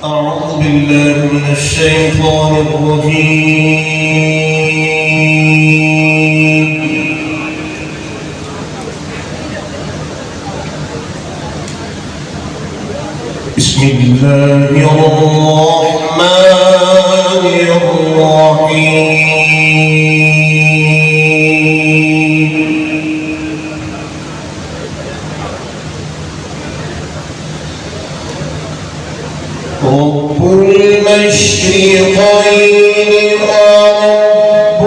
أعوذ بالله من الشيطان الرجيم. بسم الله الرحمن الرحيم. رب المشرقين ورب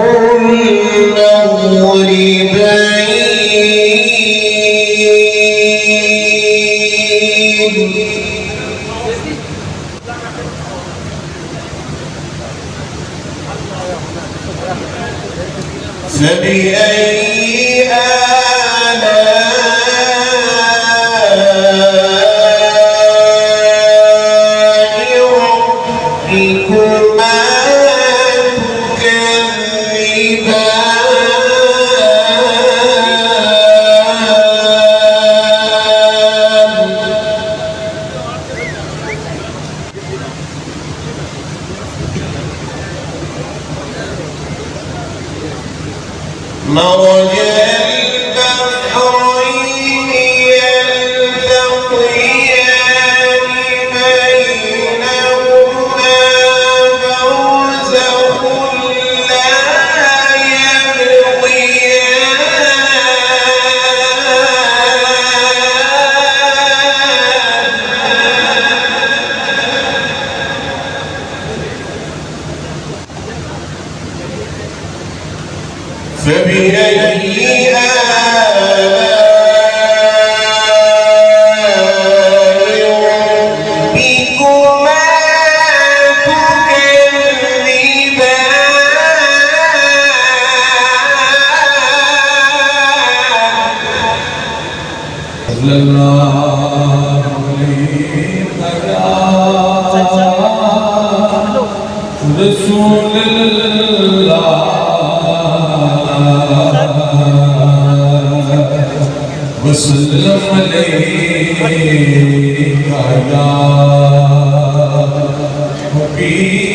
المغربين فبأي مرج البحرين يلتقيان بينهما برزخ لا يبغيان فبأي وسلم عليك يا حبيب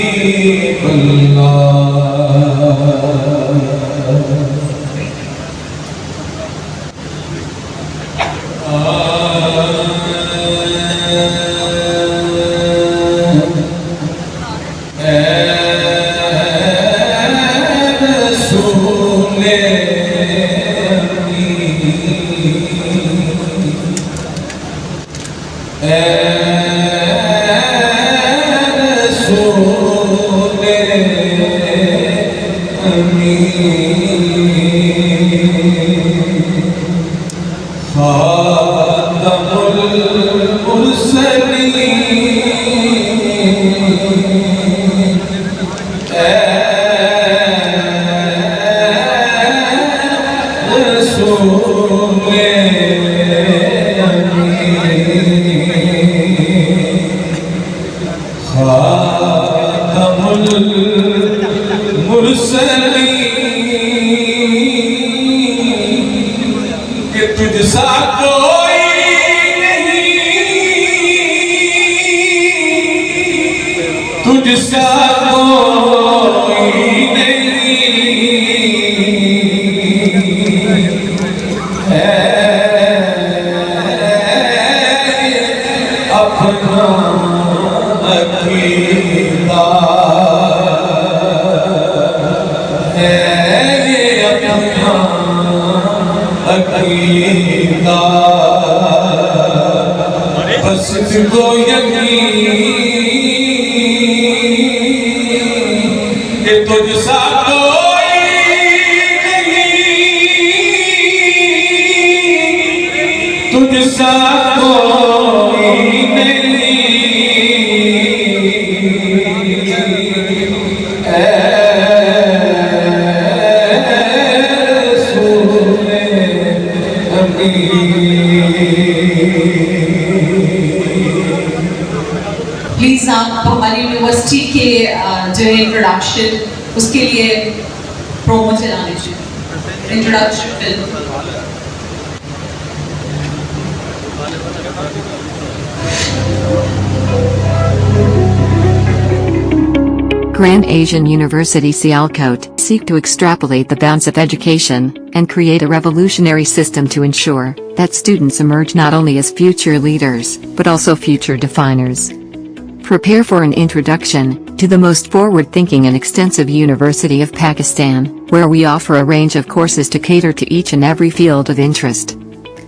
please आप हमारी university के जो है इंट्रोडक्शन उसके लिए प्रोमो चला लीजिए introduction film Grand Asian University Sialkot seek to extrapolate the bounds of education and create a revolutionary system to ensure that students emerge not only as future leaders, but also future definers. Prepare for an introduction to the most forward-thinking and extensive University of Pakistan, where we offer a range of courses to cater to each and every field of interest.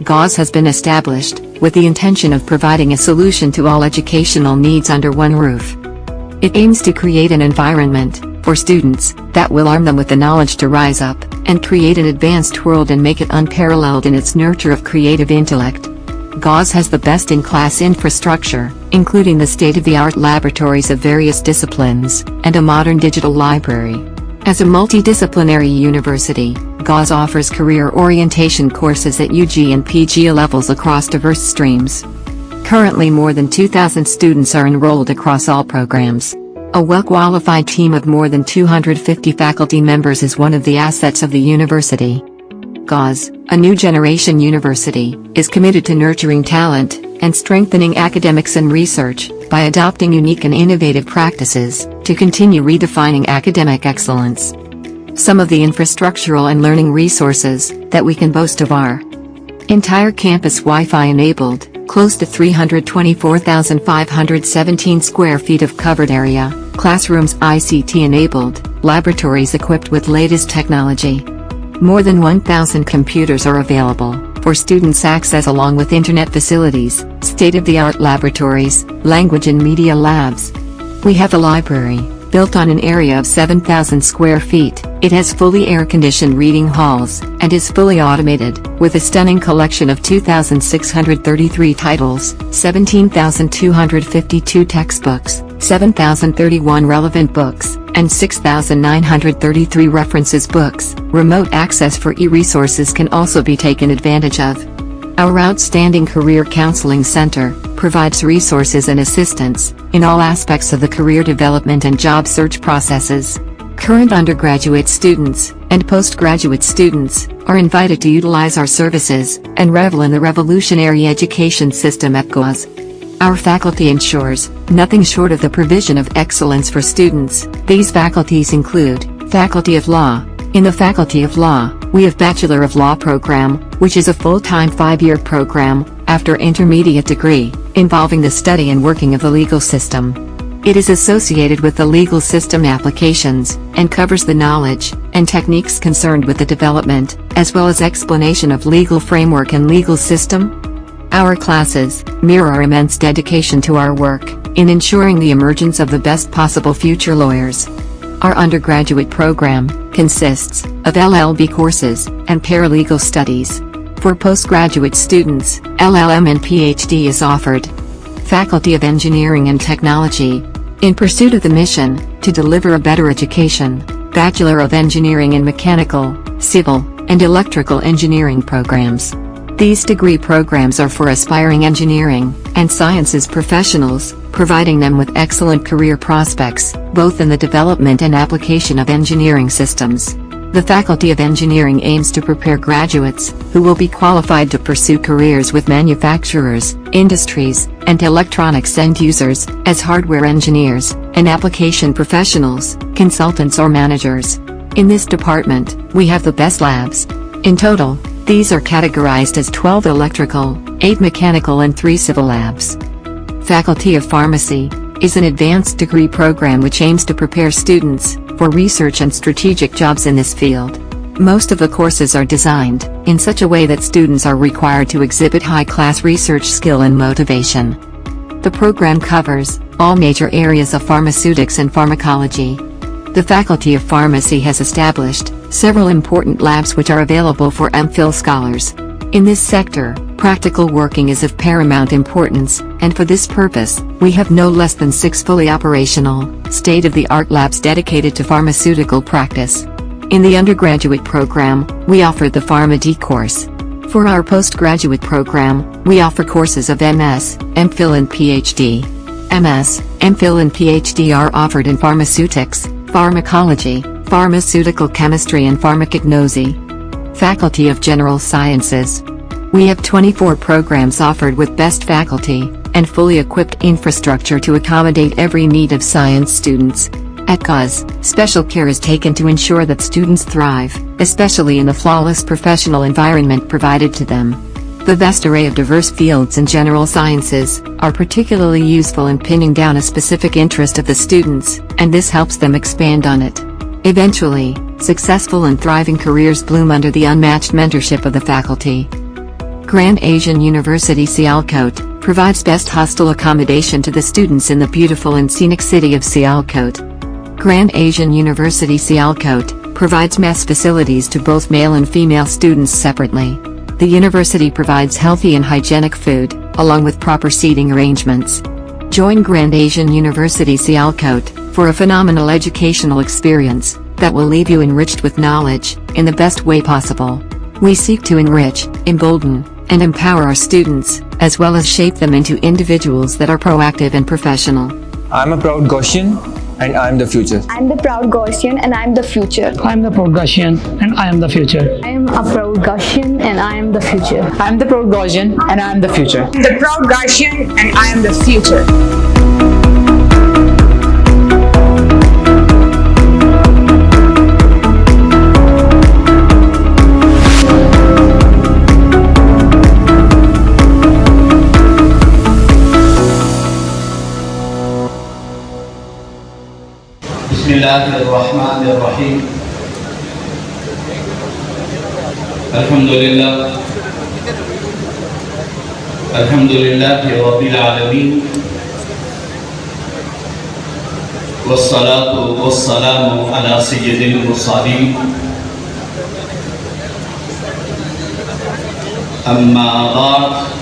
GAUS has been established with the intention of providing a solution to all educational needs under one roof. It aims to create an environment for students that will arm them with the knowledge to rise up and create an advanced world and make it unparalleled in its nurture of creative intellect. GAUS has the best-in-class infrastructure, including the state-of-the-art laboratories of various disciplines and a modern digital library. As a multidisciplinary university, GAUS offers career orientation courses at UG and PG levels across diverse streams. Currently more than 2,000 students are enrolled across all programs. A well-qualified team of more than 250 faculty members is one of the assets of the university. GAUS, a new generation university, is committed to nurturing talent and strengthening academics and research by adopting unique and innovative practices to continue redefining academic excellence. Some of the infrastructural and learning resources that we can boast of are: entire campus Wi-Fi enabled, close to 324,517 square feet of covered area, classrooms ICT enabled, laboratories equipped with latest technology. More than 1,000 computers are available for students' access along with internet facilities, state-of-the-art laboratories, language and media labs. We have a library, built on an area of 7,000 square feet. It has fully air-conditioned reading halls, and is fully automated, with a stunning collection of 2,633 titles, 17,252 textbooks, 7,031 relevant books, and 6,933 references books. Remote access for e-resources can also be taken advantage of. Our outstanding Career Counseling Center provides resources and assistance in all aspects of the career development and job search processes. Current undergraduate students and postgraduate students are invited to utilize our services and revel in the revolutionary education system at GAUS. Our faculty ensures nothing short of the provision of excellence for students. These faculties include Faculty of Law. In the Faculty of Law, we have Bachelor of Law program, which is a full-time 5-year program after intermediate degree, involving the study and working of the legal system. It is associated with the legal system applications, and covers the knowledge and techniques concerned with the development, as well as explanation of legal framework and legal system. Our classes mirror our immense dedication to our work in ensuring the emergence of the best possible future lawyers. Our undergraduate program consists of LLB courses and paralegal studies. For postgraduate students, LLM and PhD is offered. Faculty of Engineering and Technology. In pursuit of the mission to deliver a better education, Bachelor of Engineering in Mechanical, Civil, and Electrical Engineering programs. These degree programs are for aspiring engineering and sciences professionals, providing them with excellent career prospects, both in the development and application of engineering systems. The Faculty of Engineering aims to prepare graduates who will be qualified to pursue careers with manufacturers, industries, and electronics end users, as hardware engineers, and application professionals, consultants or managers. In this department, we have the best labs. In total, these are categorized as 12 electrical, 8 mechanical and 3 civil labs. Faculty of Pharmacy is an advanced degree program which aims to prepare students for research and strategic jobs in this field. Most of the courses are designed in such a way that students are required to exhibit high-class research skill and motivation. The program covers all major areas of pharmaceutics and pharmacology. The Faculty of Pharmacy has established several important labs which are available for MPhil scholars. In this sector, practical working is of paramount importance, and for this purpose, we have no less than 6 fully operational, state-of-the-art labs dedicated to pharmaceutical practice. In the undergraduate program, we offer the PharmD course. For our postgraduate program, we offer courses of MS, MPhil and PhD. MS, MPhil and PhD are offered in pharmaceutics, pharmacology, pharmaceutical chemistry and pharmacognosy. Faculty of General Sciences. We have 24 programs offered with best faculty and fully equipped infrastructure to accommodate every need of science students. At CAUS, special care is taken to ensure that students thrive, especially in the flawless professional environment provided to them. The vast array of diverse fields in general sciences are particularly useful in pinning down a specific interest of the students, and this helps them expand on it. Eventually, successful and thriving careers bloom under the unmatched mentorship of the faculty. Grand Asian University Sialkot provides best hostel accommodation to the students in the beautiful and scenic city of Sialkot. Grand Asian University Sialkot provides mess facilities to both male and female students separately. The university provides healthy and hygienic food, along with proper seating arrangements. Join Grand Asian University Sialkot for a phenomenal educational experience that will leave you enriched with knowledge in the best way possible. We seek to enrich, embolden, and empower our students, as well as shape them into individuals that are proactive and professional. I'm a proud Gaussian, and I'm the future. I'm the proud Gaussian and I'm the future. I'm the proud Gaussian and I am the future. I am a proud Gaussian and I am the future. I'm the proud Gaussian and I am the future. I'm the proud Gaussian and I am the future. Bismillahirrahmanirrahim. Alhamdulillah. Alhamdulillahi Rabbil Alameen. Wassalatu wassalamu ala sayyidil mursalin. Amma ba'd.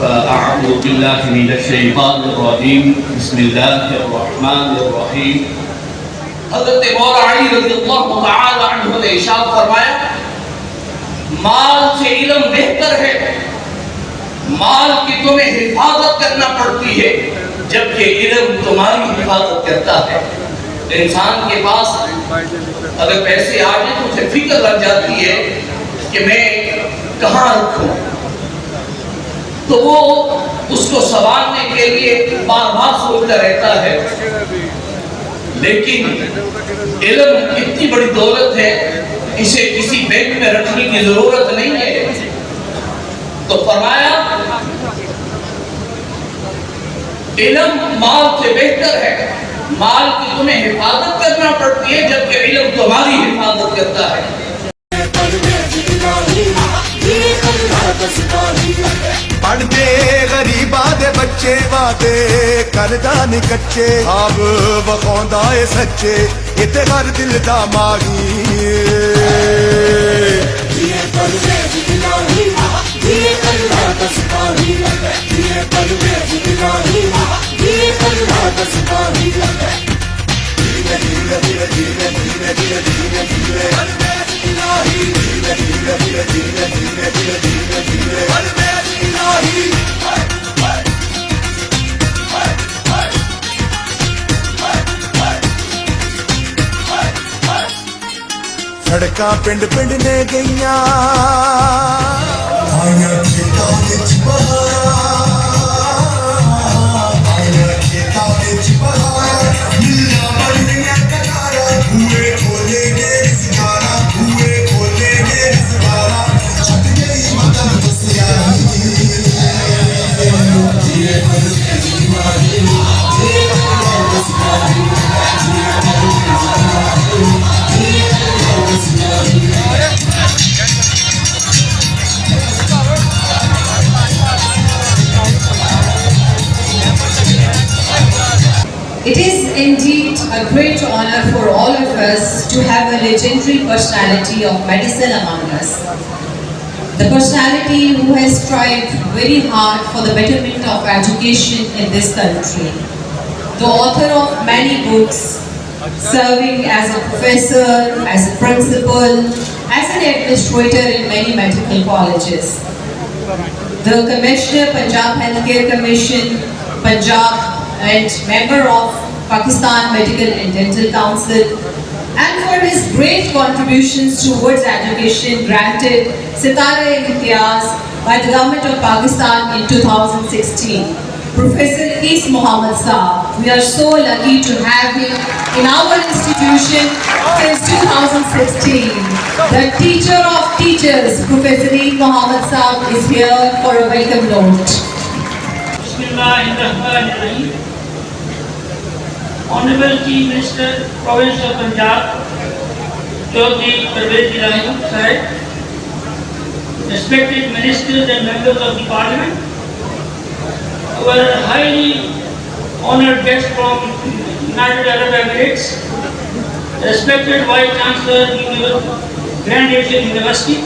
فأعوذ بالله من الشيطان الرجيم بسم الله الرحمن الرحيم حضرت मौला अली रज़ियल्लाहु तआला अन्हु ने इरशाद फरमाया माल से इल्म बेहतर है माल की तुम्हें हिफाजत करना पड़ती है जबकि इल्म तुम्हारी हिफाजत करता है इंसान के पास अगर पैसे आ जाए तो उसे फिक्र लग जाती है कि मैं कहाँ रखूं तो वो उसको संभालने के लिए बार बार सोचता रहता है लेकिन इल्म इतनी बड़ी दौलत है इसे किसी बैंक में रखने की जरूरत नहीं है तो फरमाया इल्म माल से बेहतर है माल की तुम्हें हिफाजत करना पड़ती है जबकि इल्म तुम्हारी हिफाजत करता है पढ़ते गरीबा दे बच्चे वादे करदा नी कच्चे अब वखौंदा ए सच्चे इते हर दिल दा मागी ये परवेज़ इलाही ये अल्लाह दा सिपाही ये परवेज़ इलाही ये अल्लाह दा सिपाही धीरे धीरे धीरे धीरे धीरे धीरे धीरे धीरे परवेज़ इलाही धीरे धीरे धीरे धीरे धीरे धीरे धीरे धीरे परवेज़ इलाही सड़का पिंड पिंड ने गईया आया खेता विच बहार आया खेता विच बहार मिलना बननिया कनारा हुए खोलेंगे रिज़गारा हुए खोलेंगे रिज़गारा छट गई मदर दुसियाही ये परवेज़ इलाही ये अल्लाह दा सिपाही ये परवेज़ इलाही ये अल्लाह दा सिपाही It is indeed a great honor for all of us to have a legendary personality of medicine among us. The personality who has strived very hard for the betterment of education in this country. The author of many books, serving as a professor, as a principal, as an administrator in many medical colleges. The Commissioner, Punjab Healthcare Commission, Punjab, and member of Pakistan Medical and Dental Council, and for his great contributions towards education granted Sitara-e-Imtiaz by the Government of Pakistan in 2016. Professor Is Muhammad Shah we are so lucky to have him in our institution since 2016. The teacher of teachers, Professor Mohammed Saab, is here for a welcome note. Bismillahirrahmanirrahim. Honorable Chief Minister, Province of Punjab, Pervaiz Elahi, sir, respected ministers and members of the Parliament, our highly honored guests from United Arab Emirates, respected Vice Chancellor, Grand Asian University,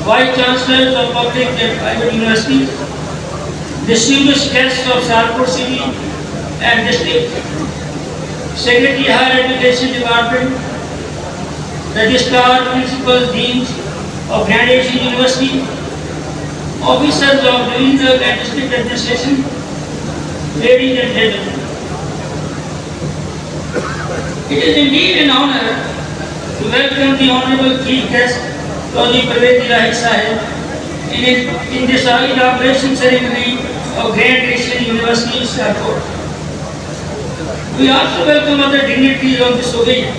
Vice Chancellors of public and private universities, distinguished guests of Sialkot City and District, Secretary Higher Education Department, Registrar, Principals, Deans of Grand Asian University, officers of Divisional and District Administration, ladies and gentlemen. It is indeed an honor to welcome the Honorable Chief Guest, Dr. Pervaiz Elahi Sahib, in this inauguration ceremony of Grand Asian University, Sialkot. We also welcome other dignitaries on this occasion.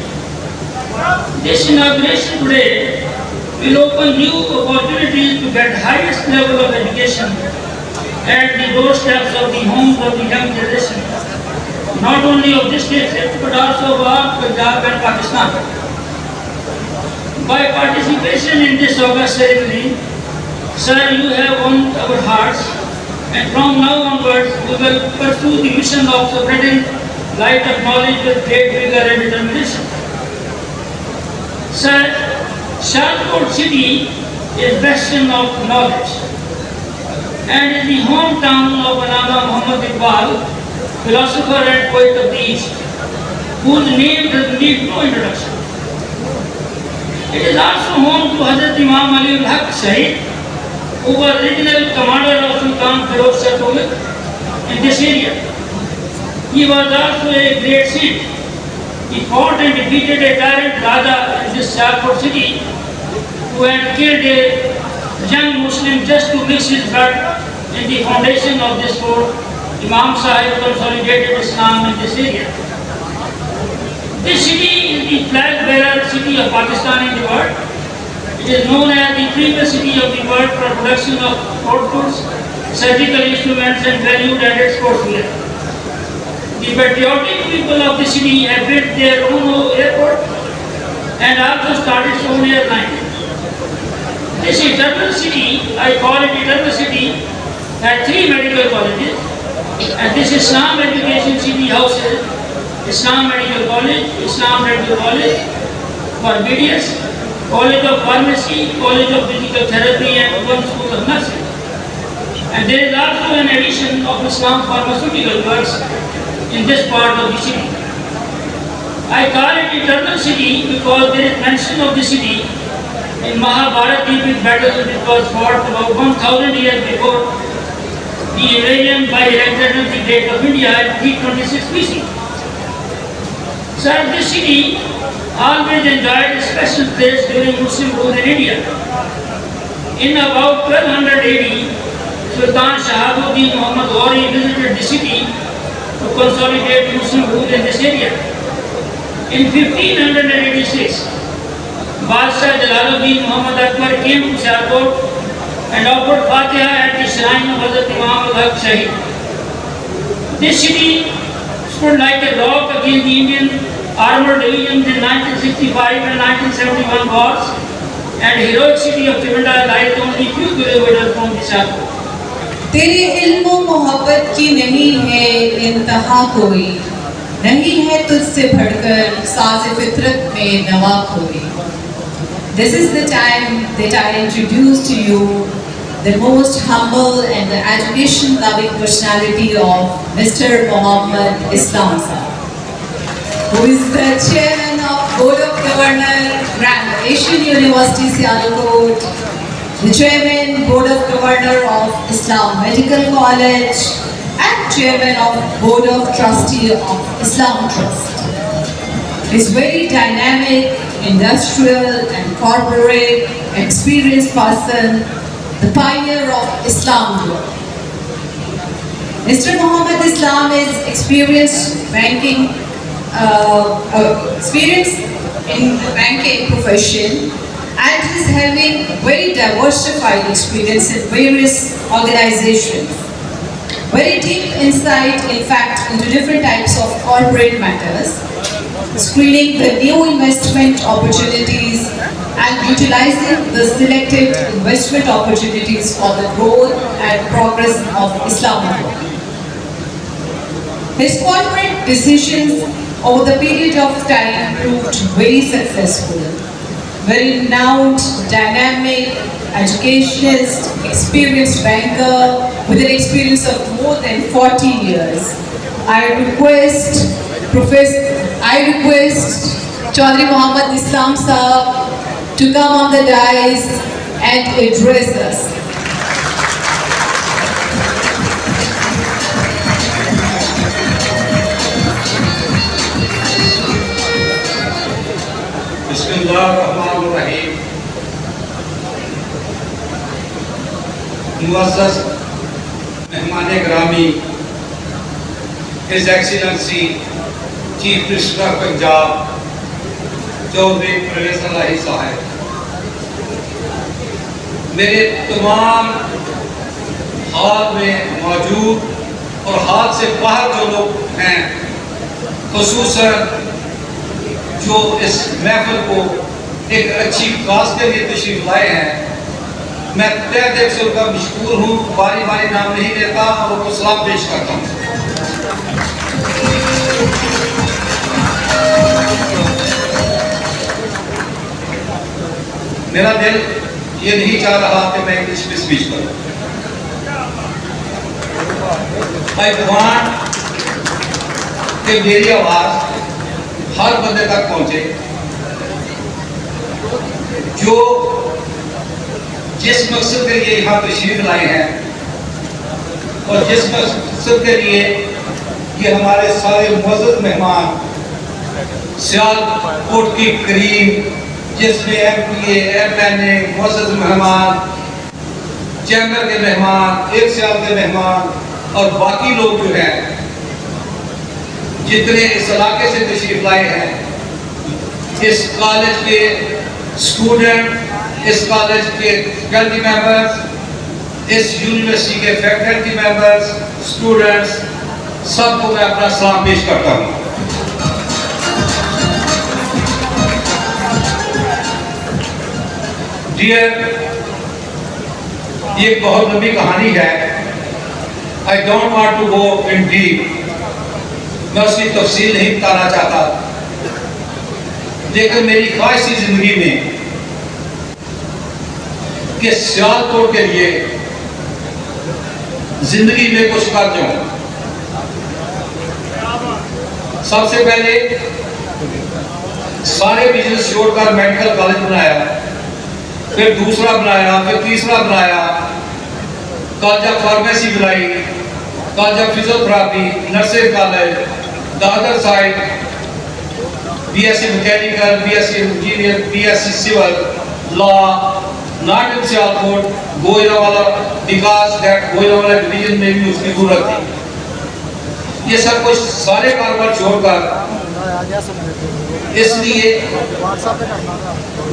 This inauguration today will open new opportunities to get highest level of education at the doorsteps of the homes of the young generation, not only of this district but also of all Punjab and Pakistan. By participation in this august ceremony, sir, you have won our hearts, and from now onwards we will pursue the mission of spreading light of knowledge with great vigor and determination. Sir, Sialkot city is bastion of knowledge and is the hometown of Allama Muhammad Iqbal, philosopher and poet of the East, whose name does need no introduction. It is also home to Hazrat Imam Ali Ullah Shah, who was original commander of Sultan Firuz Shah in this area. He was also a great saint. He fought and defeated a tyrant Raza in this Sialkot city, who had killed a young Muslim just to mix his blood in the foundation of this fort. Imam Sahib consolidated Islam in this area. This city is the flag bearer city of Pakistan in the world. It is known as the premier city of the world for production of sport goods, surgical instruments and value-added sportswear. The patriotic people of the city have built their own airport and also started its own airline. This eternal city, I call it eternal city, had 3 medical colleges, and this Islam education city houses Islam Medical College, Islam Medical College for BDS, College of Pharmacy, College of Physical Therapy and one school of nursing. And there is also an addition of Islam Pharmaceutical Works in this part of the city. I call it eternal city because there is mention of the city in Mahabharata epic battle which was fought about 1000 years before the invasion by Alexander the Great of India in 326 BC. Sir, this city always enjoyed a special place during Muslim rule in India. In about 1200 AD, Sultan Shah Muhammad Ghori visited the city to consolidate Muslim rule in this area. In 1586, Badshah Jalaluddin Muhammad Akbar came to Sialkot and offered Fatiha at the shrine of Hazrat Imam Ullah Shah. This city stood like a rock against the Indian armored divisions in 1965 and 1971 wars, and heroic city of Chimanda lies only few kilometers from the Sialkot. तेरे इल्म मोहब्बत की नहीं है इंतहा कोई, नहीं है तुझसे बढ़कर साज़ फितरत में नवा कोई. This is the time that I introduce to you the most humble and the education-loving personality of Mr. Mohammed Islam Sahib, who is the chairman of Board of Governors, Grand Asian University Sialkot, the chairman Board of Governors of Islam Medical College, and chairman of Board of Trustees of Islam Trust. He is very dynamic, industrial and corporate, experienced person, the pioneer of Islam world. Mr. Muhammad Islam is experienced experience in the banking profession, and is having very diversified experience in various organizations. Very deep insight, in fact, into different types of corporate matters, screening the new investment opportunities and utilizing the selected investment opportunities for the growth and progress of Islam. His corporate decisions over the period of time proved very successful. Very renowned, dynamic, educationist, experienced banker with an experience of more than 40 years. I request Chaudhry Muhammad Islam Sahab to come on the dais and address us. बिस्मिल्लाहिर्रहमानिर्रहीम। मुअज़्ज़ज़ मेहमान गिरामी, his excellency chief minister of Punjab Chaudhry Pervaiz Elahi Sahib, मेरे तमाम हाल में मौजूद और हाल से बाहर जो लोग हैं, खुसूसन जो इस महफिल को एक अच्छी काज के लिए तशरीफ लाए हैं, मैं तहे दिल से उनका मशकूर हूँ। बारी बारी नाम नहीं लेता और उनको सलाम पेश करता हूँ। मेरा दिल ये नहीं चाह रहा कि मैं इंग्लिश में स्पीच करूँ। I want कि मेरी आवाज़ हर बंदे तक पहुंचे जो जिस मकसद के लिए यहाँ तशरीफ लाए हैं और जिस मकसद के लिए ये हमारे सारे मुअज़्ज़ज़ मेहमान सियालकोट की करीब, जिसमें MPA, MNA, मुअज़्ज़ज़ मेहमान, चैम्बर के मेहमान, एक साल के मेहमान और बाकी लोग जो हैं जितने इस इलाके से तशरीफ लाए हैं, इस कॉलेज के स्टूडेंट, इस कॉलेज के फैकल्टी मेंबर्स, इस यूनिवर्सिटी के फैकल्टी मेंबर्स, स्टूडेंट्स, सबको मैं अपना सलाम पेश करता हूँ। डियर, ये एक बहुत लंबी कहानी है। I don't want to go in deep, मैं उसकी तफसील नहीं बताना चाहता, लेकिन मेरी ख्वाहिश थी जिंदगी में कि सियालकोट के लिए जिंदगी में कुछ कर जाऊं। सबसे पहले सारे बिजनेस छोड़कर मेडिकल कॉलेज बनाया, फिर दूसरा बनाया, फिर तीसरा बनाया, कॉलेज ऑफ फार्मेसी बनाई, college of physiotherapy, nursing college, the other side BSc Mechanical, BSc Engineer, BSc Civil, Law, not in Sialkot, Goiravala, because that Goiravala division में भी उसकी जरूरत थी। ये सब कुछ सारे कारोबार छोड़कर इसलिए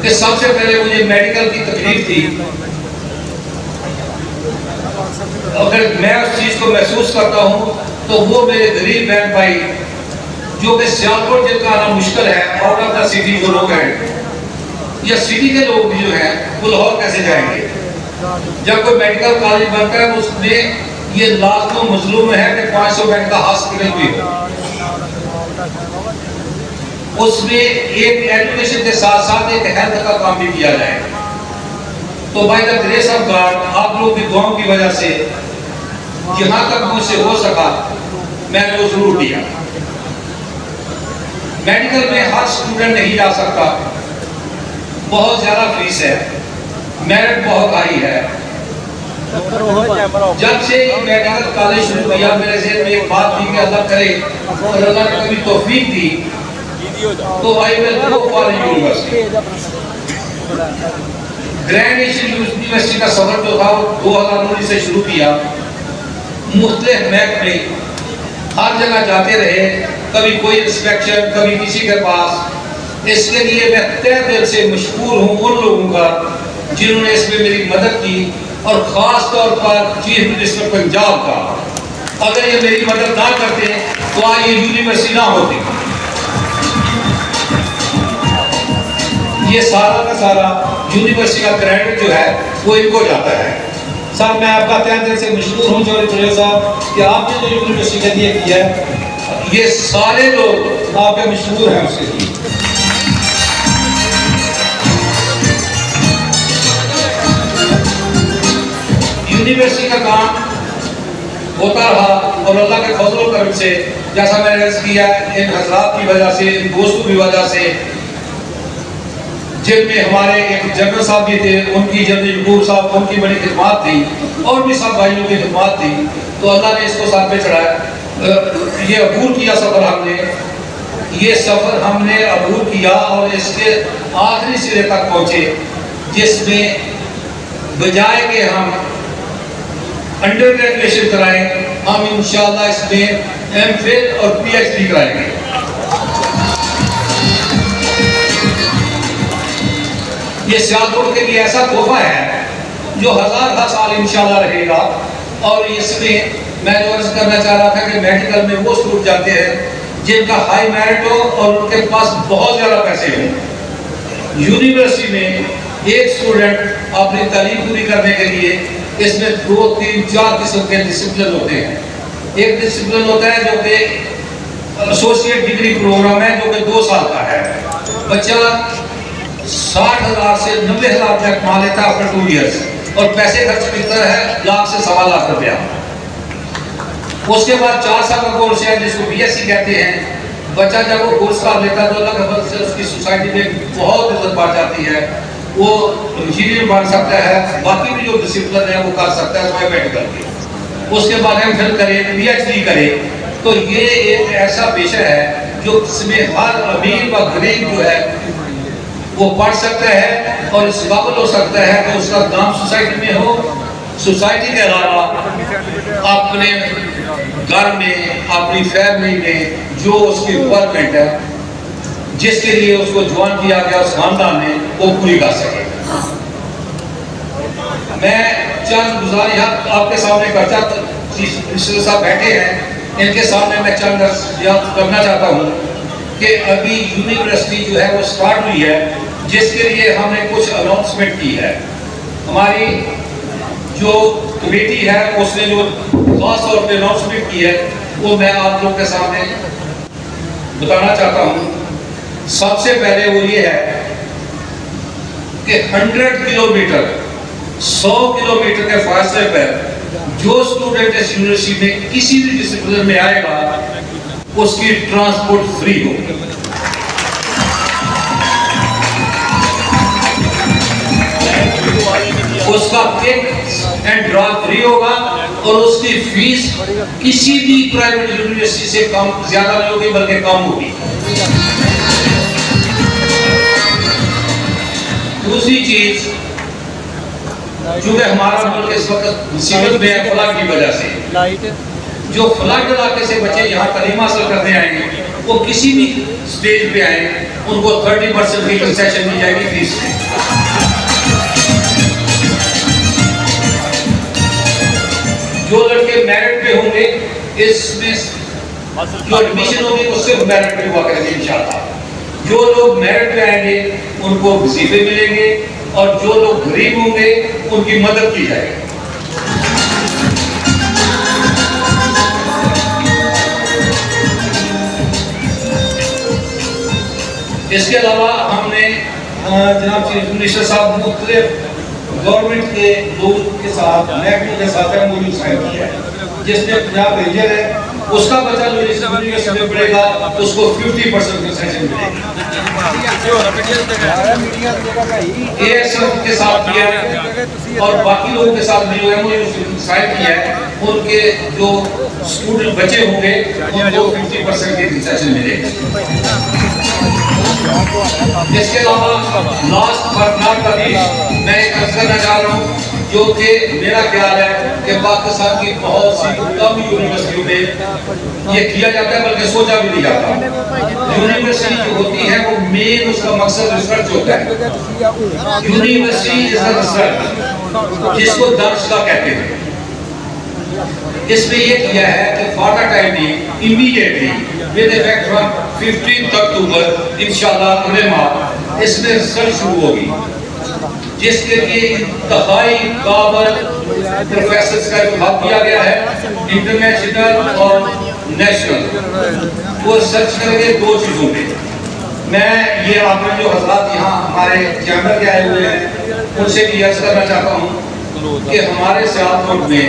कि सबसे पहले मुझे मेडिकल की तकलीफ थी। अगर मैं उस चीज को महसूस करता हूँ तो वो मेरे गरीब बहन भाई जो कि सियालकोट जिनका आना मुश्किल है, आउट ऑफ द सिटी जो लोग हैं या सिटी के लोग भी जो हैं वो लाहौर कैसे जाएंगे। जब कोई मेडिकल कॉलेज बनता है उसमें ये लाजमो मजलूम है कि 500 बेड का हॉस्पिटल भी हो, उसमें एक एजुकेशन के साथ साथ एक हेल्थ का काम भी किया जाए। तो by the grace of God, आप लोग की दुआओं की वजह से जहाँ तक मुझसे हो सका मैंने वो जरूर दिया। मेडिकल में हर स्टूडेंट नहीं जा सकता, बहुत ज्यादा फीस है, मेरिट बहुत हाई है। जब से मेडिकल कॉलेज शुरू किया मेरे ज़हन में एक बात थी कि अल्लाह करे और अल्लाह ने कभी तौफीक दी तो I will go for university. Grand Asian university का सफर जो था वो 2019 से शुरू किया मुख्तलिफ महकमे हर जगह जाते रहे, कभी कोई इंस्पेक्शन, कभी किसी के पास। इसके लिए मैं तहे दिल से मशहूर हूँ उन लोगों का जिन्होंने इसमें मेरी मदद की, और ख़ास तौर पर चीफ मिनिस्टर पंजाब का। अगर ये मेरी मदद ना करते तो आज ये यूनिवर्सिटी ना होती। ये सारा का सारा यूनिवर्सिटी का क्रेडिट जो है वो इनको जाता है। साहब मैं आपका तहे दिल से मशहूर हूँ चौधरी परवेज़ साहब कि आपने जो यूनिवर्सिटी के लिए किया है, ये सारे लोग आपके मशहूर हैं उसके लिए। यूनिवर्सिटी का काम होता रहा और अल्लाह के फजल और करम से, जैसा मैंने अर्ज किया, इन हजरात की वजह से, इन दोस्तों की वजह से, जिनमें हमारे एक जनरल साहब भी थे, उनकी जनरल यकूब साहब, उनकी बड़ी खिदमत थी, और भी सब भाइयों की खिदमत थी, तो अल्लाह ने इसको साथ में चढ़ाया। ये अबूर किया सफ़र हमने, ये सफ़र हमने अबूर किया और इसके आखिरी सिरे तक पहुँचे, जिसमें बजाय के हम अंडर ग्रेजुएशन कराएं, हम इंशाअल्लाह इसमें एमफिल और पीएचडी कराएंगे। ये सियालकोट के लिए ऐसा तोहफा है जो हज़ार साल इंशाअल्लाह रहेगा। और इसमें मैं जो अर्ज करना चाह रहा था कि मेडिकल में वो स्टूडेंट जाते हैं जिनका हाई मेरिट हो और उनके पास बहुत ज़्यादा पैसे हों। यूनिवर्सिटी में एक स्टूडेंट अपनी तालीम पूरी करने के लिए इसमें 2, 3, 4 किस्म के डिसिप्लिन होते हैं। एक डिसिप्लिन होता है जो कि एसोसिएट डिग्री प्रोग्राम है, जो कि 2 साल का है। बच्चा 60,000 से 90,000 तक कमा लेता है आफ्टर 2 ईयर्स, और पैसे खर्च करता है लाख से 1.25 लाख रुपया। उसके बाद 4 साल का कोर्स है जिसको बीएससी कहते हैं। बच्चा जब वो कोर्स कर लेता है तो अल्लाह के फजल से उसकी सोसाइटी में बहुत इज्जत बढ़ जाती है। वो इंजीनियर बन सकता है, बाकी भी जो डिसिप्लिन है वो कर सकता है स्वयं मेडिकल के। उसके बाद एमफिल करे, पीएचडी करे, तो ये एक ऐसा पेशा है जो इसमें हर अमीर व गरीब जो है वो पढ़ सकता है और इस काबिल हो सकता है कि उसका काम सोसाइटी में हो। सोसाइटी के अलावा अपने घर में, अपनी फैमिली में जो उसकी रिक्वायरमेंट है, जिसके लिए उसको ज्वाइन किया गया उस खानदान ने, वो पूरी कर सके। मैं चंद गुजारिश आपके सामने करता, मिनिस्टर साहब बैठे हैं, इनके सामने मैं चंद याद करना चाहता हूँ कि अभी यूनिवर्सिटी जो है वो स्टार्ट हुई है, जिसके लिए हमने कुछ अनाउंसमेंट की है। हमारी जो कमेटी है उसने जो खास तौर पे अनाउंसमेंट की है वो मैं आप लोगों के सामने बताना चाहता हूँ। सबसे पहले वो ये है कि 100 किलोमीटर 100 किलोमीटर के फासले पर जो स्टूडेंट इस यूनिवर्सिटी में किसी भी डिसिप्लिन में आएगा उसकी ट्रांसपोर्ट फ्री होगी। उसका पिक एंड ड्रॉप फ्री होगा और उसकी फीस किसी भी प्राइवेट यूनिवर्सिटी से कम ज्यादा नहीं होगी बल्कि कम होगी। दूसरी चीज, चूंकि हमारा मुल्क इस वक्त मुसीबत में है फ्लड की वजह से, जो फ्लड इलाके से बच्चे यहाँ तालीम हासिल करने आएंगे वो किसी भी स्टेज पे आए उनको 30% की कंसेशन दी जाएगी फीस में। जो लड़के मेरिट पे होंगे इसमें जो एडमिशन होगी वो सिर्फ मेरिट पे हुआ करेंगे इंशाअल्लाह। जो लोग मेरिट पे आएंगे उनको वजीफे मिलेंगे और जो लोग गरीब होंगे उनकी मदद की जाएगी। इसके अलावा हमने जनाब चीफ मिनिस्टर साहब मुख्तलिफ गवर्नमेंट के लोगों के साथ महकमों के साथ MOU साइन किया है, जिसमें पंजाब रेंजर है उसका बच्चा जो इस यूनिवर्सिटी में पढ़ेगा उसको 50% कंसेशन मिलेगी। के साथ किया है और बाकी लोगों के साथ भी जो MOU साइन किया है उनके जो स्टूडेंट बच्चे होंगे उनको 50% की कंसेशन मिलेगी। इसके अलावा last but not the least मैं एक अर्ज करना चाह रहा हूँ जो कि मेरा ख्याल है कि पाकिस्तान की बहुत सी कम यूनिवर्सिटियों में ये किया जाता है, बल्कि सोचा भी नहीं जाता। यूनिवर्सिटी जो होती है वो मेन उसका मकसद रिसर्च होता है। यूनिवर्सिटी इज रिसर्च, जिसको दर्शगा कहते हैं। इसमें ये किया है कि फॉर द टाइम भी इमीडिएटली विद इफेक्ट फ्रॉम 15 अक्टूबर इंशाल्लाह अगले माह इसमें रिसर्च शुरू होगी, जिसके लिए इंतहाई काबिल प्रोफेसर्स का इंतखाब किया गया है, इंटरनेशनल और नेशनल। वो रिसर्च करेंगे दो चीज़ों पे। मैं ये आपने जो हजरात यहाँ हमारे चैम्बर के आए हुए हैं उनसे भी अर्ज करना चाहता हूँ कि हमारे सियालकोट में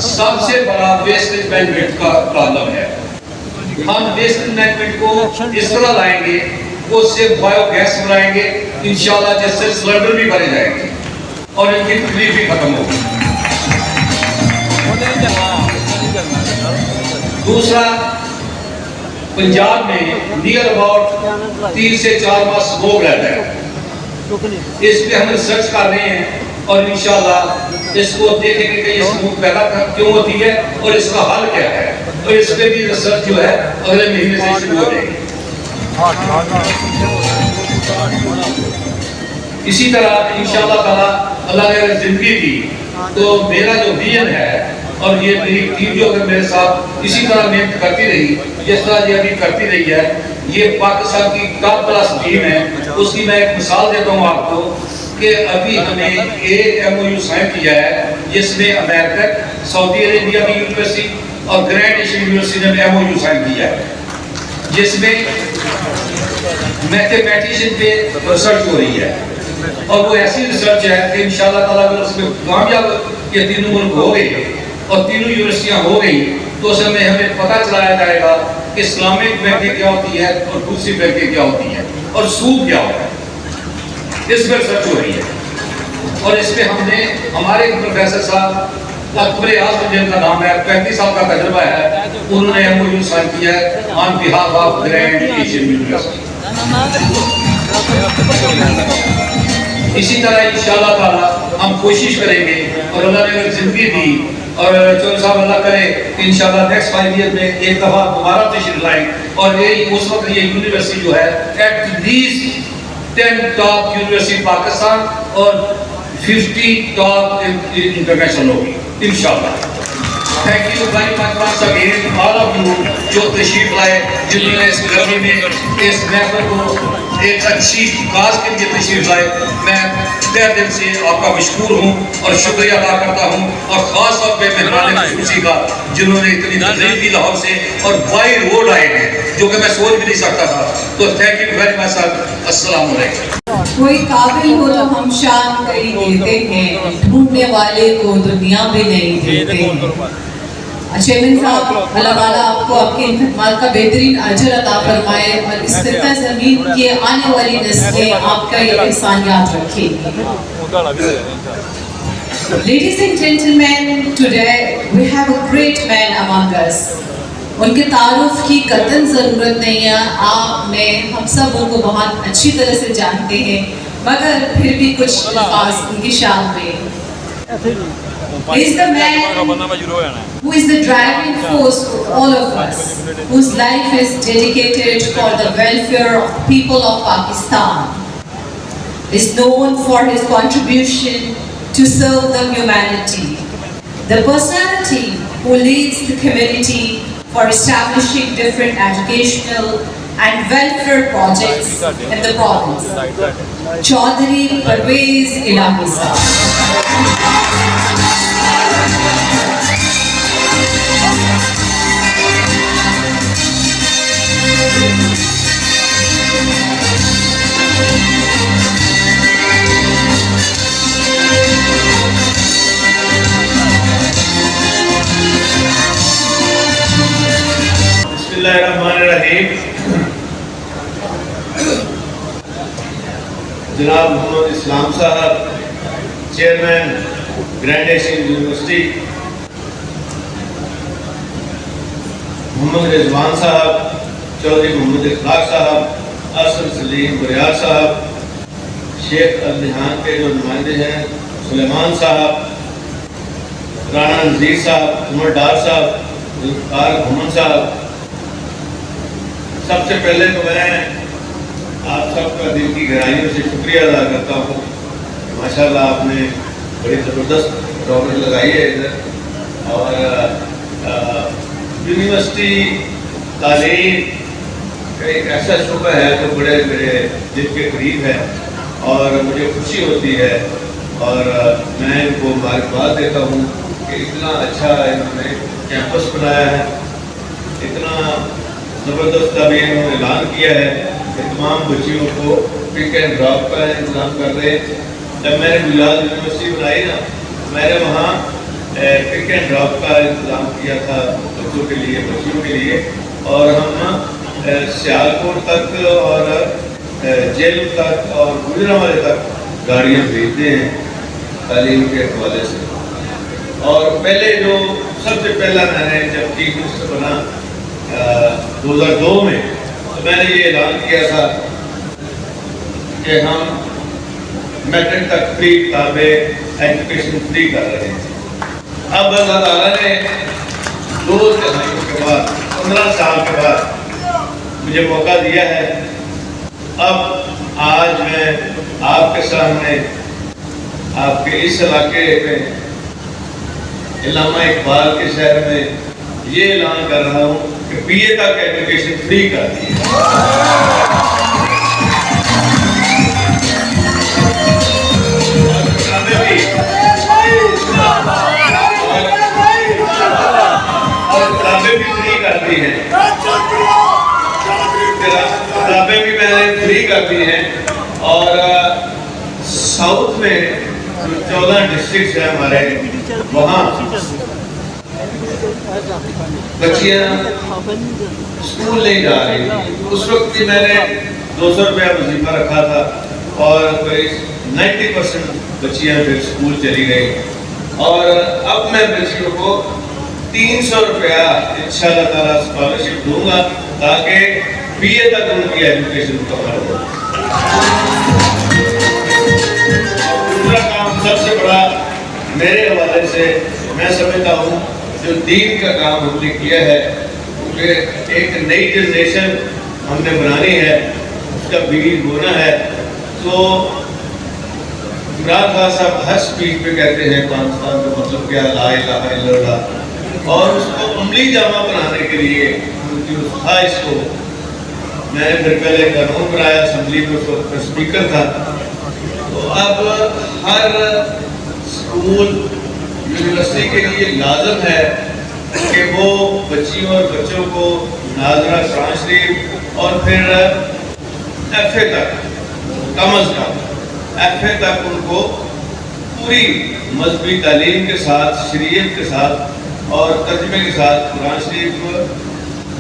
सबसे बड़ा वेस्ट मैनेजमेंट का प्रॉब्लम है। हम वेस्ट मैनेजमेंट को इस तरह लाएंगे, उससे बायोगैस बनाएंगे इंशाल्लाह, जिससे सिलेंडर भी भरे जाएंगे और इनकी तकलीफ भी खत्म होगी। दूसरा, पंजाब में नियर अबाउट 3 से 4 माह स्मोक रहता है। इस पे हम रिसर्च कर रहे हैं और इंशाल्लाह इसको देखेंगे कि ये स्मोक पैदा क्यों होती है और इसका हल क्या है, और इस पे भी रिसर्च जो है अगले महीने से शुरू हो जाएगी। इसी तरह इंशाल्लाह ताला अल्लाह ने अगर जिंदगी दी तो मेरा जो विजन है और ये मेरी टीम जो अगर मेरे साथ इसी तरह मेहनत करती रही जिस तरह ये अभी करती रही है, ये पाकिस्तान की टॉप क्लास टीम है। उसकी मैं एक मिसाल देता हूँ आपको कि अभी हमने एक MOU साइन किया है जिसमें अमेरिका, सऊदी अरेबिया की यूनिवर्सिटी और ग्रैंड एशियन यूनिवर्सिटी ने MOU साइन किया है, जिसमें मैथमेटिशियन पे रिसर्च हो रही है। और वो ऐसी रिसर्च है कि इंशाल्लाह ताला अगर उसमें कामयाब ये तीनों मुल्क हो गए और तीनों यूनिवर्सिटियाँ हो गई तो उसमें हमें पता चलाया जाएगा कि इस्लामिक बैंकिंग क्या होती है और दूसरी बैंकिंग क्या होती है और सूद क्या होता है। इस पर रिसर्च हो रही है और इस पर हमने हमारे प्रोफेसर साहब अकबर आजम जिनका नाम है, 35 साल का तजुर्बा है, उन्होंने MOU साइन किया है on behalf of grand Asian university. इसी तरह इंशाल्लाह ताला हम कोशिश करेंगे और अल्लाह ने अगर जिंदगी दी और चौधरी साहब अल्लाह करे इंशाल्लाह नेक्स्ट 5 ईयर में एक दफ़ा दोबारा तशरीफ लाएं और ये उस वक्त ये यूनिवर्सिटी जो है एटलीस्ट 10 टॉप यूनिवर्सिटी पाकिस्तान और 50 टॉप इंटरनेशनल होगी इंशाल्लाह। Thank you very much once again all of you जो तशरीफ लाए, जिन्होंने इस गर्मी में इस महफिल को एक अच्छी काज के लिए तशरीफ लाए। मैं तहे दिल से आपका मशकूर हूँ और शुक्रिया अदा करता हूँ, और ख़ास तौर पर मेहमान खुशी का जिन्होंने इतनी तकलीफ दी लाहौर से और बाई रोड आए हैं जो कि मैं सोच भी नहीं सकता था। तो thank you very much sir, अस्सलाम वालेकुम। कोई काबिल हो तो हम शान कहीं देते हैं, ढूंढने वाले को दुनिया भी नहीं देते हैं। चेयरमैन साहब, अल्लाह ताला आपको आपके खिदमत का बेहतरीन अजर अता फरमाए और इस खित्ता ज़मीन की आने वाली नस्लें आपका ये एहसान याद रखेंगी। Ladies and gentlemen, today we have a great man among us. उनके तारुफ की कतई ज़रूरत नहीं है, आप मैं हम सब उनको बहुत अच्छी तरह से जानते हैं, मगर फिर भी कुछ अल्फाज उनकी शान में। Is the man who is the driving force for all of us, whose life is dedicated for the welfare of people of Pakistan, is known for his contribution to serve the humanity. The personality who leads the community for establishing different educational and welfare projects in the province, Chaudhary Pervaiz Elahi sahab. बिस्मिल्लाहिर्रहमानिर्रहीम। जनाब Mohammad Islam sahab, chairman Grand Asian University, Mohammad Rizwan sahab, Chaudhry Mohammad इखलाक साहब, असद सलीम बुरियार साहब, शेख अल निहान के जो नुमाइंदे हैं सुलेमान साहब, राणा नज़ीर साहब, उमर डार साहब, घुमन साहब, सबसे पहले तो मैं आप सबका दिल की गहराइयों से शुक्रिया अदा करता हूँ। माशाल्लाह आपने बड़ी ज़बरदस्त रौनक लगाई है इधर। और यूनिवर्सिटी तालीम एक ऐसा शुबा है जो बड़े मेरे दिल के करीब है और मुझे खुशी होती है और मैं इनको मुबारकबाद देता हूँ कि इतना अच्छा इन्होंने कैंपस बनाया है, इतना ज़बरदस्त अभी इन्होंने ऐलान किया है कि तमाम बच्चियों को पिक एंड ड्रॉप का इंतज़ाम कर रहे हैं। जब मैंने गुजरात यूनिवर्सिटी बनाई ना, मैंने वहाँ पिक एंड ड्रॉप का इंतज़ाम किया था बच्चों के लिए, बच्चियों के लिए। और हम सियालकोट तक और जेल तक और गुजरावाले तक गाड़ियाँ भेजते हैं तालीम के हवाले से। और पहले जो सबसे पहला मैंने जब चीफ मिनिस्टर बना 2002 में, तो मैंने ये ऐलान किया था कि हम मैट्रिक तक फ्री किताबें एजुकेशन फ्री कर रहे हैं। अब अल्लाह ताला ने 2 दहाइयों के बाद, 15 साल के बाद मुझे मौका दिया है। अब आज मैं आपके सामने आपके इस इलाके में इलामा इकबाल के शहर में ये ऐलान कर रहा हूँ कि बीए तक एजुकेशन फ्री कर दी है। और किताबें भी फ्री कर दी हैं, किताबें भी मैंने फ्री कर दी हैं। और साउथ में जो 14 डिस्ट्रिक्ट है हमारे, वहाँ बच्चियाँ स्कूल नहीं जा रही थी। उस वक्त भी मैंने 200 रुपया वजीफा रखा था और करीब 90% बच्चियाँ फिर स्कूल चली गई। और अब मैं बच्चियों को 300 रुपया इंशाअल्लाह ताला स्कॉलरशिप दूंगा ताकि बीए तक उनकी एजुकेशन कवर हो। दूसरा काम सबसे बड़ा मेरे हवाले से मैं समझता हूँ जो दीन का काम हमने किया है, क्योंकि एक नई जनरेशन हमने बनानी है, उसका बीज बोना है। तो इमरान खान साहब हर स्पीच में कहते हैं पाकिस्तान का मतलब क्या, ला इलाहा इल्लल्लाह, और उसको अमली जामा बनाने के लिए उनकी उस ख्वाहिश को मैंने फिर पहले कानून बनाया, असम्बली में उस वक्त स्पीकर था। तो अब हर स्कूल यूनिवर्सिटी के लिए लाजम है कि वो बच्चियों और बच्चों को नाजरा, कुरान शरीफ और फिर FA तक, कम अज़ कम FA तक उनको पूरी मजहबी तालीम के साथ, शरीयत के साथ और तर्जुमे के साथ कुरान शरीफ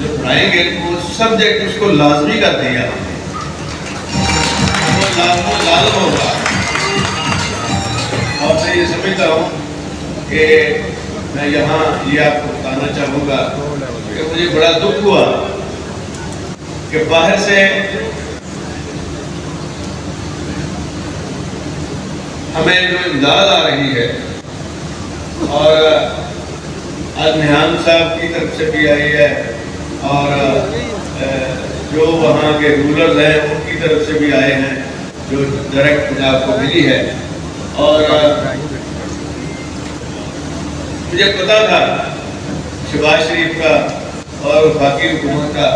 जो पढ़ाएंगे वो सब्जेक्ट उसको लाजमी कर दिया हमने, वो लाजम होगा। और मैं ये समझता हूँ कि मैं यहाँ ये आपको बताना चाहूँगा कि मुझे बड़ा दुख हुआ कि बाहर से हमें जो इमदाद आ रही है, और आज निहान साहब की तरफ से भी आई है और जो वहाँ के रूलर्स हैं उनकी तरफ से भी आए हैं, जो डायरेक्ट पंजाब को मिली है। और मुझे पता था शहबाज शरीफ का और बाकी हुकूमत का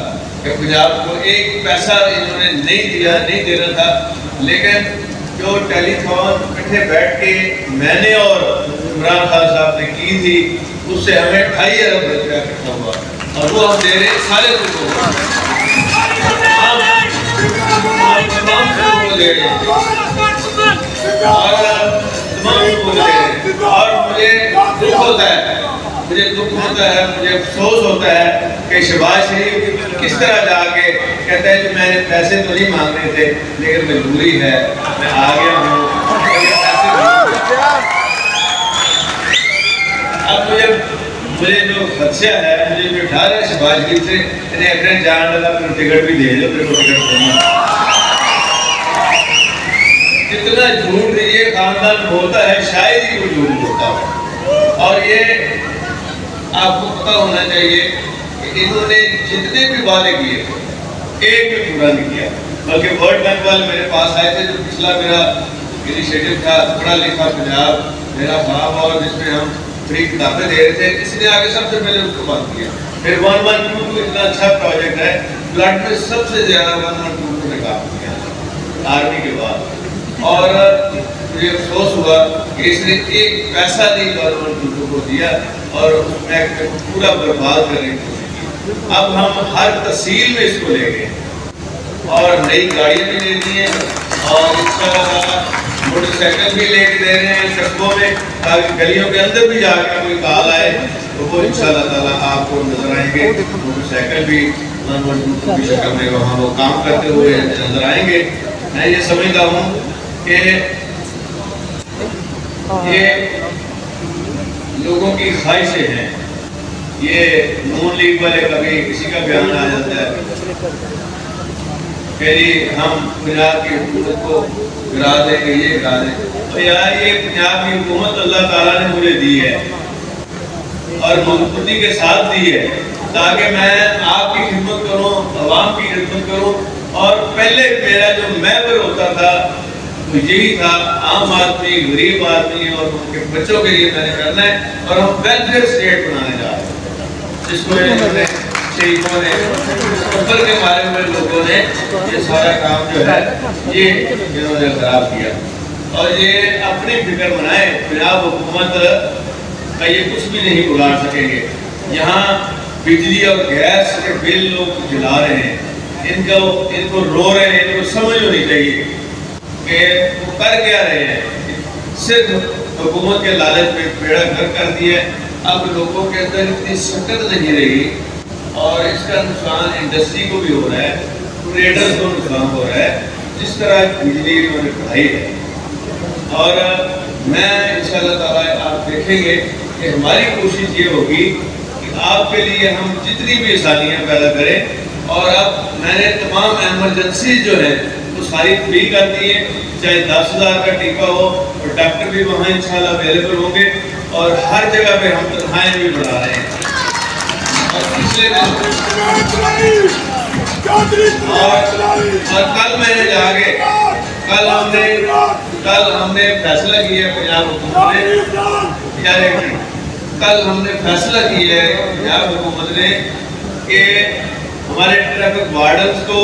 कि पंजाब को एक पैसा इन्होंने नहीं दिया, नहीं देना था, लेकिन जो टेलीफोन इकट्ठे बैठ के मैंने और इमरान खान साहब ने की थी, उससे हमें 2.5 अरब रुपया इकट्ठा हुआ और वो हम दे रहे सारे लोगों को, तमाम दे रहे हैं और मुझे दुख होता है, मुझे अफसोस होता है कि शहबाज शरीफ किस तरह जाके कहता है कि मैंने पैसे तो नहीं मांगने थे लेकिन मजबूरी है, मैं आ गया हूँ। अब मुझे जो खदशा है, मुझे जो डर है शहबाज शरीफ से, इन्हें अपने जान लगा फिर टिकट भी दे दो, फिर वो टिकट देना। जितना झूठ ये खानदान बोलता है शायद ही कोई झूठ बोलता है। और ये आपको पता होना चाहिए कि इन्होंने जितने भी वादे किए एक भी पूरा नहीं किया। बल्कि वर्ल्ड बैंक वाले मेरे पास आए थे, जो पिछला मेरा इनिशिएटिव था पढ़ा लिखा पंजाब मेरा ख्वाब, और जिसमें हम फ्री किताबें दे रहे थे, इसने आगे सबसे पहले उसको बंद किया। फिर 112 इतना अच्छा प्रोजेक्ट है, ब्लड में सबसे ज्यादा 112 को काम किया आर्मी के बाद। और मुझे अफसोस हुआ कि इसने एक पैसा नहीं 112 को दिया और उस बैंक को पूरा बर्बाद करने की कोशिश की। अब हम हर तहसील में इसको ले गए और नई गाड़ियाँ भी ले दी हैं और इंशाअल्लाह मोटरसाइकिल भी लेके दे रहे हैं सड़कों में, ताकि गलियों के अंदर भी जाकर कोई कॉल आए तो वो इंशाअल्लाह ताला आपको नजर आएंगे। मोटरसाइकिल भी 112 की शक्ल में वहाँ वो काम करते हुए नजर आएंगे। मैं ये समझता हूँ कि ये लोगों की ख्वाहिशें हैं। ये नून लीग वाले कभी किसी का बयान आ जाता है कि जी हम पंजाब की हुकूमत को गिरा देंगे, ये गिरा देंगे। तो यार ये पंजाब की हुकूमत अल्लाह ताला ने मुझे दी है और मजबूती के साथ दी है, ताकि मैं आपकी खिदमत करूं, अवाम की खिदमत करूं। और पहले मेरा जो महवर होता था तो यही था, आम आदमी, गरीब आदमी और उनके बच्चों के लिए मैंने करना है। और हम वेलफेयर स्टेट बनाने जा रहे हैं, जिसको इन्होंने शहीदों ने ऊपर के मारे हुए लोगों ने ये सारा काम जो है ये इन्होंने खराब किया। और ये अपनी फिक्र बनाए, पंजाब हुकूमत का ये कुछ भी नहीं बिगाड़ सकेंगे। यहाँ बिजली और गैस के बिल लोग जला रहे हैं, इनको रो रहे हैं, इनको समझ होनी चाहिए कि वो कर क्या रहे हैं। सिर्फ हुकूमत के लालच में बेड़ा घर कर दिया। अब लोगों के अंदर इतनी शक्कत नहीं रही और इसका नुकसान इंडस्ट्री को भी हो रहा है, ट्रेडर्स को नुकसान हो रहा है, जिस तरह बिजली उन्होंने बढ़ाई है। और मैं इंशाअल्लाह ताला आप देखेंगे कि हमारी कोशिश ये होगी कि आपके लिए हम जितनी भी आसानियाँ पैदा करें। और अब मैंने तमाम एमरजेंसी जो है वो सारी फ्री कर दी है, चाहे 10,000 का टीका हो, और डॉक्टर भी वहाँ इंशाअल्लाह अवेलेबल होंगे। और हर जगह पे हम तनख्वाहें भी बढ़ा रहे हैं। और पिछले और कल मैंने जाके कल हमने फैसला किया पंजाब हुकूमत ने, कल हमने फैसला किया है पंजाब हुकूमत ने कि हमारे ट्रैफिक वार्डन्स को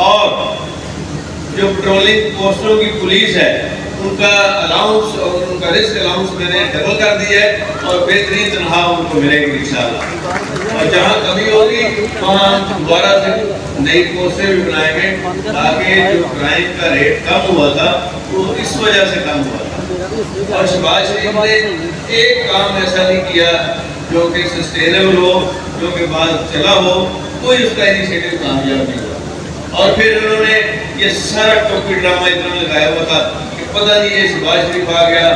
और जो पेट्रोलिंग पोस्टों की पुलिस है उनका अलाउंस और उनका रिस्क अलाउंस मैंने डबल कर दिया है और बेहतरीन तनख्वाह उनको मिलेगी इंशाअल्लाह। और जहाँ कमी होगी वहाँ हम दोबारा से नई पोस्टें भी बनाएंगे, ताकि जो क्राइम का रेट कम हुआ था वो इस वजह से कम हुआ था। और शहबाज शरीफ ने एक काम ऐसा नहीं किया जो कि सस्टेनेबल हो, जो कि बाद चला हो, कोई उसका इनिशिएटिव कामयाब नहीं हुआ। और फिर उन्होंने ये सारा टोपी ड्रामा इतना लगाया हुआ था कि पता नहीं ये शहबाज शरीफ आ गया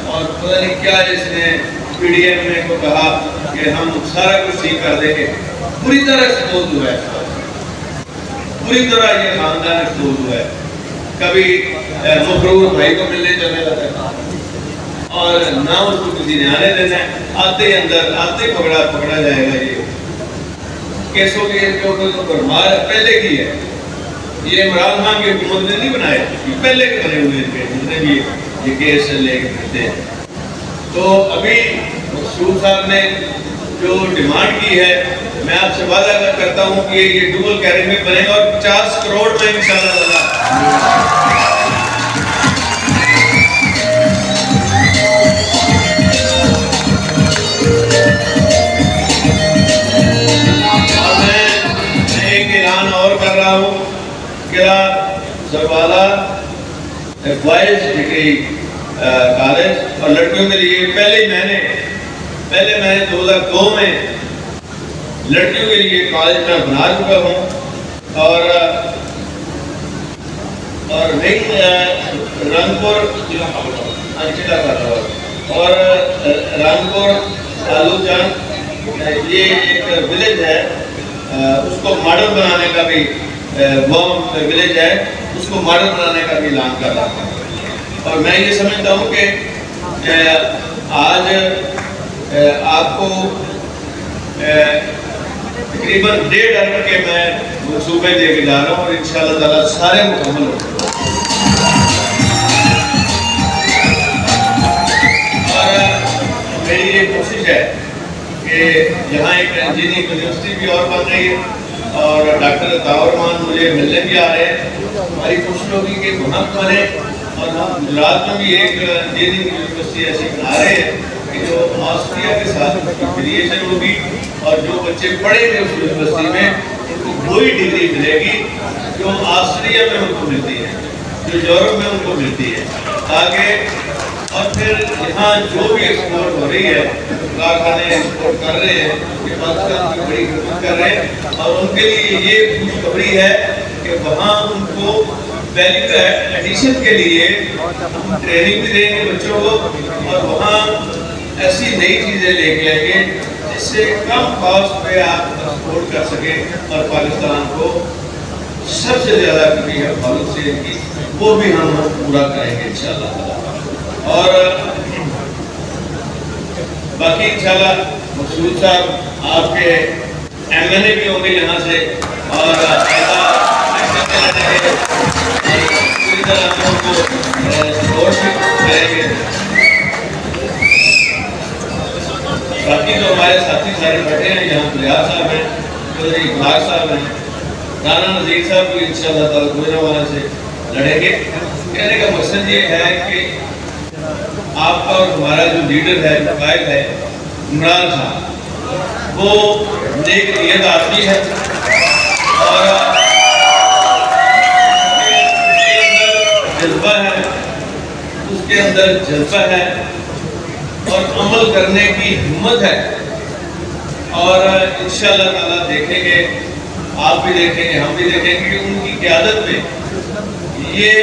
और पता नहीं क्या इसने पीडीएम में को कहा कि हम सारा कुछ ठीक कर देंगे। पूरी तरह एक्सपोज हुआ है, पूरी तरह ये खानदान एक्सपोज हुआ है। कभी मफरूर भाई को मिलने चलने लगा और ना उसको किसी ने आने देना है, आते ही अंदर आते पकड़ा जाएगा। ये केसों के भरमार पहले की है, ये इमरान खान की हुकूमत ने नहीं बनाए, ये पहले के बने हुए थे जितने भी ये केस लेके फिरते हैं। तो अभी मकसूद साहब ने जो डिमांड की है, मैं आपसे वादा करता हूँ कि ये डुअल कैरियर में बनेगा और 50 करोड़ में इंशाअल्लाह। सरवाला बॉयज डिग्री कॉलेज और लड़कियों के लिए पहले मैंने 2002 में लड़कियों के लिए कॉलेज का बना चुका हूँ। और रंगपुर और रंगपुर तालुकजंग ये एक विलेज है, उसको मॉडल बनाने का भी विलेज है, उसको मॉडल बनाने का भी ऐलान कर रहा हूँ। और मैं ये समझता हूँ कि आज आपको तकरीबन 1.5 अरब के मैं मनसूबे लेके जा रहा हूँ और इंशाअल्लाह ताला सारे मुकम्मल होंगे। और मेरी ये कोशिश है कि यहाँ एक इंजीनियरिंग यूनिवर्सिटी भी और बन रही है और डॉक्टर तावरमान मुझे मिलने भी आ रहे हैं। हमारी कोशिश होगी कि वहाँ बने और हम गुजरात में भी एक इंजीनियरिंग यूनिवर्सिटी ऐसी बना रहे हैं कि जो ऑस्ट्रिया के साथ एफिलिएशन होगी और जो बच्चे पढ़ेंगे उस यूनिवर्सिटी में उनको वही डिग्री मिलेगी जो ऑस्ट्रिया में उनको मिलती है, जो यूरोप में उनको मिलती है, ताकि और फिर यहाँ जो भी एक्सपोर्ट हो रही है कारखाने एक्सपोर्ट कर रहे हैं, ये पाकिस्तान की बड़ी खिदमत कर रहे हैं और उनके लिए ये खुशखबरी है कि वहाँ उनको वैल्यू एडिशन के लिए ट्रेनिंग भी देंगे बच्चों को और वहाँ ऐसी नई चीज़ें लेके आएंगे जिससे कम कॉस्ट पे आप एक्सपोर्ट कर सकें और पाकिस्तान को सबसे ज़्यादा कमी है फॉलो से इनकी, वो भी हम पूरा करेंगे इंशाल्लाह। और बाकी इंशाल्लाह मकसूद साहब आपके MNA भी होंगे यहाँ से और पूरी तरह हम उनको सपोर्ट भी करेंगे। बाकी जो हमारे साथी सारे बैठे हैं यहाँ परवेज़ साहब हैं, चौधरी इकबाल साहब हैं, राना नज़ीर साहब भी इंशाअल्लाह ताला गुजरावाला से लड़ेंगे। कहने का मकसद ये है कि आपका और हमारा जो लीडर है, कायद है इमरान खान, वो नेक नियत आदमी है और जज्बा है, उसके अंदर जज्बा है और अमल करने की हिम्मत है और इंशाअल्लाह ताला देखेंगे, आप भी देखेंगे, हम भी देखेंगे कि उनकी क़यादत में ये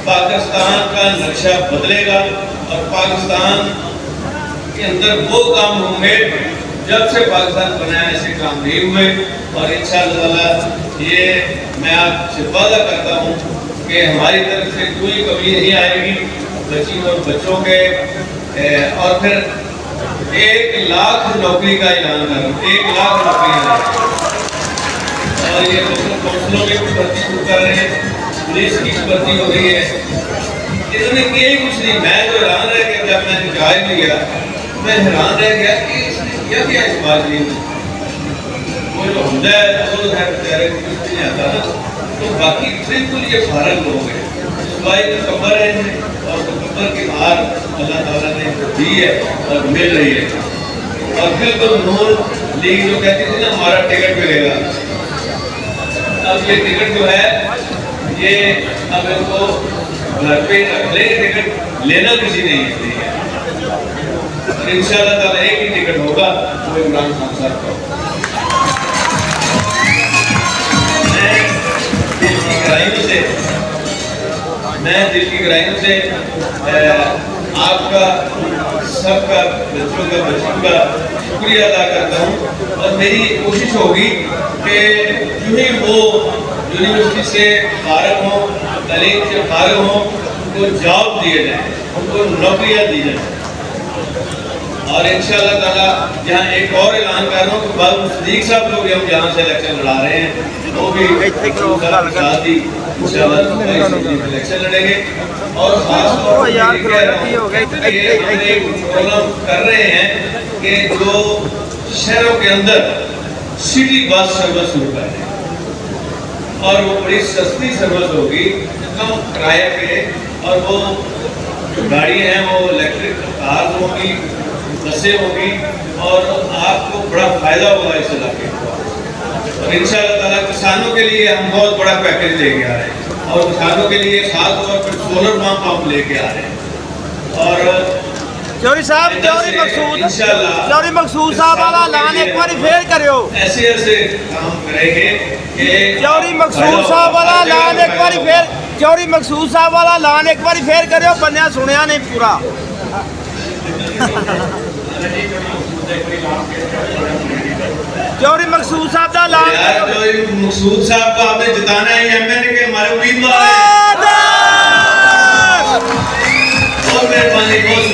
पाकिस्तान का नक्शा बदलेगा और पाकिस्तान के अंदर वो काम होंगे जब से पाकिस्तान बना है ऐसे काम नहीं हुए और इंशाअल्लाह ये मैं आपसे वादा करता हूँ कि हमारी तरफ से कोई कमी नहीं आएगी बच्ची और बच्चों के। और फिर 1 लाख नौकरी का ऐलान कर रहा हूँ, 1 लाख नौकरियाँ और ये काउंसिलों में भी भर्ती शुरू कर रहे हैं, पुलिस की भर्ती हो रही है। इन्होंने किया ही कुछ नहीं। मैं तो हैरान रह गया जब मैंने जायज में गया, मैं हैरान रह गया कि क्या क्या इस बात में वो जो होता है वो है बेचारे को कुछ नहीं आता ना, तो बाकी बिल्कुल ये फारग लोग हैं। सुबाई की कब्र है और कब्र की हार अल्लाह ताला ने दी है और मिल रही है और बिल्कुल नूर लीग जो कहती थी ना हमारा टिकट मिलेगा, अब ये टिकट जो है ये अब इनको घर पे रख ले, टिकट लेना किसी ने नहीं है और इंशाअल्लाह ताला एक ही टिकट होगा वो इमरान खान साहब का। मैं दिल की गहराइयों से आपका सबका बच्चों का शुक्रिया अदा करता हूँ और मेरी कोशिश होगी कि जो ही वो यूनिवर्सिटी से फारग हों, तालीम से फारग हों, उनको जॉब दिए जाए, उनको नौकरियाँ दी जाए और इंशाअल्लाह ताला यहाँ एक और ऐलान कर रहा हूँ कि बाद सदीक साहब को भी हम यहाँ से इलेक्शन लड़ा रहे हैं, वो भी साथ ही इलेक्शन लड़ेंगे और खासतौर पर प्रोग्राम कर रहे हैं कि जो शहरों के अंदर सिटी बस सर्विस शुरू कर रहे हैं और वो बड़ी सस्ती सर्विस होगी, कम किराए पे और वो जो गाड़ियाँ हैं वो इलेक्ट्रिक कार होंगी, बसें होंगी और आपको बड़ा फायदा होगा इस इलाके को। और इंशाअल्लाह ताला किसानों के लिए हम बहुत बड़ा पैकेज लेके आ रहे हैं और किसानों के लिए खास तौर पर सोलर पंप लेके आ रहे हैं और चौधरी साहब चौधरी मकसूद साहब वाला ऐलान एक बार फिर करियो, ऐसे ऐसे काम करेंगे कि चौधरी मकसूद साहब वाला ऐलान एक बार फिर, चौधरी मकसूद साहब वाला ऐलान एक बार फिर करियो, बन्या सुनिया नहीं पूरा। चौधरी मकसूद साहब का ऐलान, मकसूद साहब को आपने जिताना है, MNA के हमारे उम्मीदवार हैं। बहुत मेहरबानी, बहुत